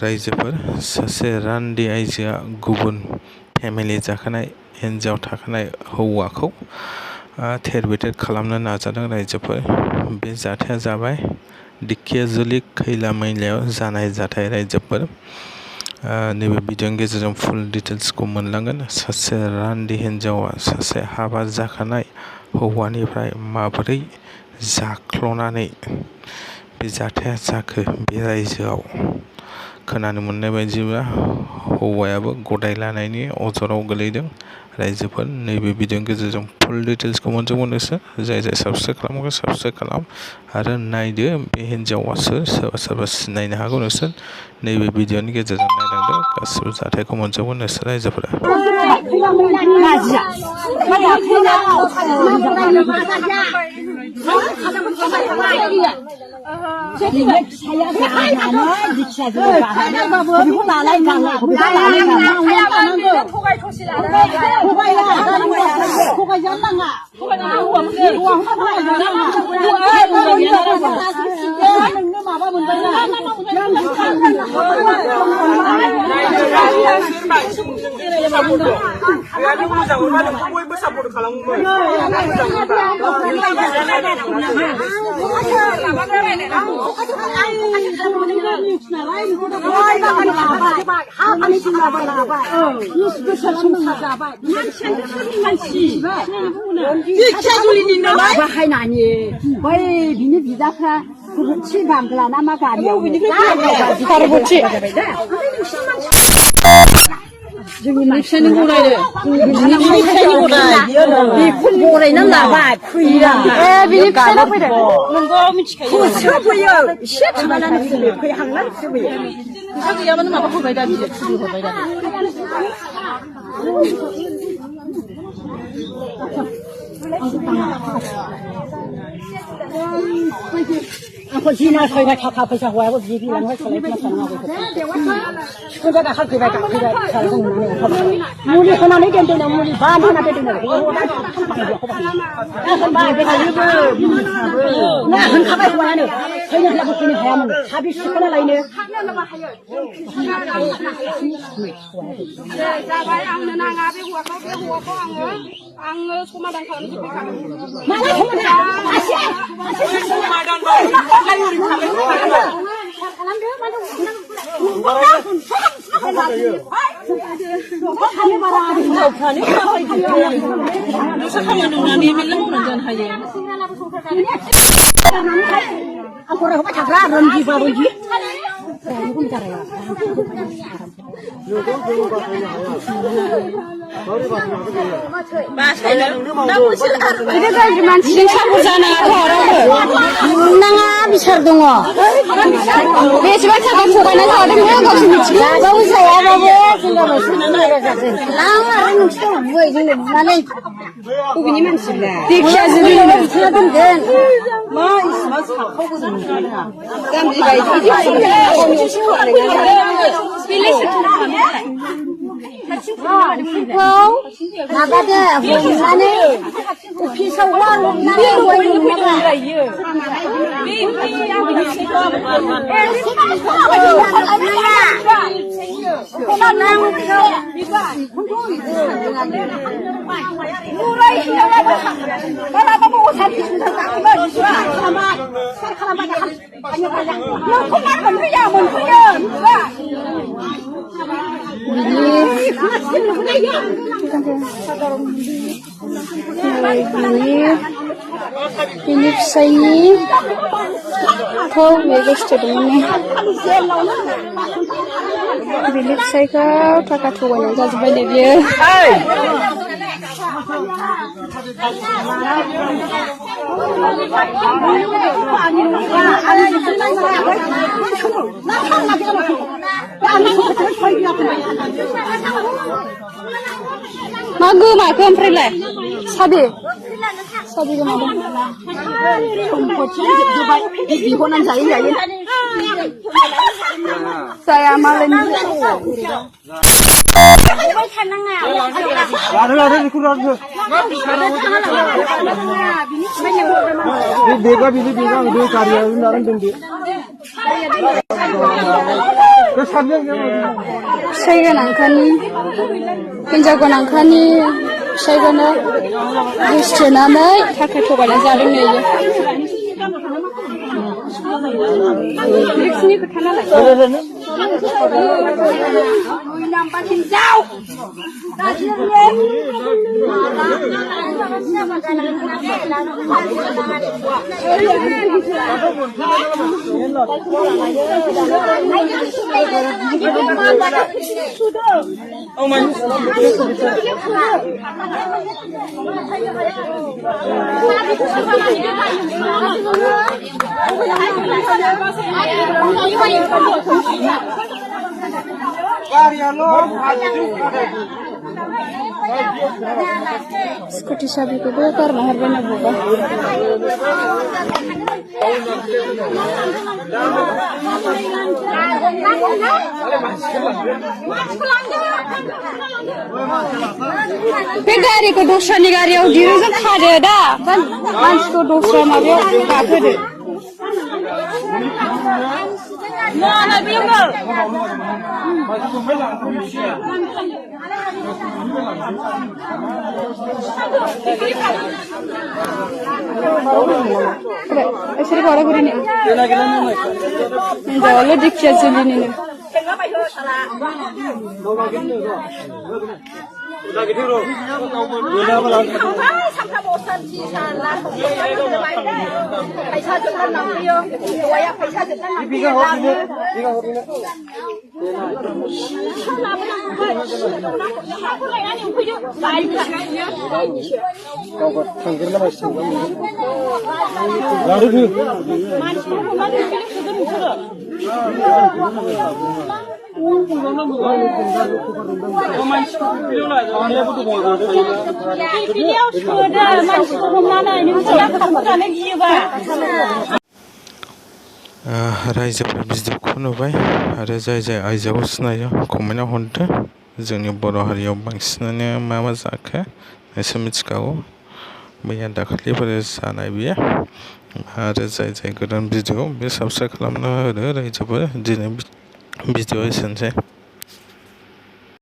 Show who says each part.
Speaker 1: रायजोफोर सासे रान्दि आइजोआ गुबुन फेमिलि जाखानाय हिन्जाव थाखानाय हौवाखौ थेर बेथेर खालामनो नाजादों। रायजोफोर बे जाथाया जाबाय दिखियाजुलि खैला मैलायाव जानाय जाथाय। रायजोफोर नैबे भिडिअनि गेजेरजों फुल डिटेल्सखौ मोनलांगोन। सासे रान्दि हिन्जावा सासे हाबा जाखानाय हौवानिफ्राय माबोरै जाख्ल'नानै बे जाथाया जाखो बे रायजोआव खोनानो मोननाय बायदिब्ला हौवायाबो गदाय लानायनि अजराव गोलैदों। रायजोफोर नैबे भिडिअनि गेजेरजों फुल डिटेल्सखौ मोनजोबगोन नोंसोर। जाय साबस्क्राइब खालामाखै साबस्क्राइब खालाम आरो नायदो बे हिन्जावा सोर। सोरबा सोरबा सिनायनो हागौ नोंसोर। नैबे भिडिअनि गेजेरजों नायलांदो गासिबो जाथायखौ मोनजोबगोन नोंसोर रायजोफोरा।
Speaker 2: बाहायनानै बै बिनि बिदाफ्रा गोबोरखि बांग्ला ना मा गारियाव जोंनि मानसियानो गरायनो बेखौ गरायना लाबाय फैयो बिनि फिसाला फैदों नोंगौ मिथिखायो फैयो एसे थांनानै फैहांनानै फैयो फैसा गैयाबानो माबा होबाय दा बियो फुलि होबाय दा आंखौ जिना फैबाय थाखा फैसा हौवायाबो बिदि बिलांबाय सोलायना साननांगौ सिखुजा गाखोबाय मुलि होनानै दोनदों मुलि बान होना दोनदों होनखाबाय हौवायानो फैनो होनब्लाबो फैनो हायामोन साबि सिखोना लायनो
Speaker 3: जाबाय आंनो नाङा बे हौवाखौ आङो समाधान खालामनो
Speaker 2: मानसिजों सापर्ट जानाङा बिसार दङ बेसेबां थाखा थगायना जादों गावसोर मिथिगौ जायाबाबो जोंना आरो नोंसोर जोंनो बुनानै बबेनि मानसिब्ला देखियाजुलि बिथाङा दोनगोन मा इसिबां साखावबो गामजिबाय माबादो हमनानै अफिसाव हमनानै बिनि फिसायनिखौ बेगो स्टेटमेन्ट बिनि फिसायखौ थाखा थगायनानै जाजोब्बाय दे बियो मा गोमाखो ओमफ्रायलाय साबि
Speaker 3: साबि गोमादों
Speaker 2: सम्पति जोबजोब्बाय बिहरनानै जायै जायै
Speaker 3: जाया मालायनि फिसाइ गोनांखानि हिनजाव गोनांखानि फिसाइखौनो गोसोथोनानै थाखाय थगायनानै जादों नो रिक्सनि खोथा नालाय स्कुटि साबिखौबो गारना हरबाय ना बबा बे गारिखौ दस्रानि गारियाव दिरुंजों खादो दा मानसिखौ दस्रा माबायाव गाखोदो Esiri baru beri ni. Jauh le dikit sini ni.
Speaker 1: रायजोफोरा भिडिअखौ नुबाय आरो जाय आइजोखौ सिनायो कमेन्टआव हरदो जोंनि बर' हारियाव बांसिनानो मा जाखो एसे मिथिखागौ मैया दाखालिफोर जानाय बियो आरो जाय गोदान भिडिअ बे साबस्क्राइब खालामना होदो रायजोफोर दिनै भिडिअ एसेनोसै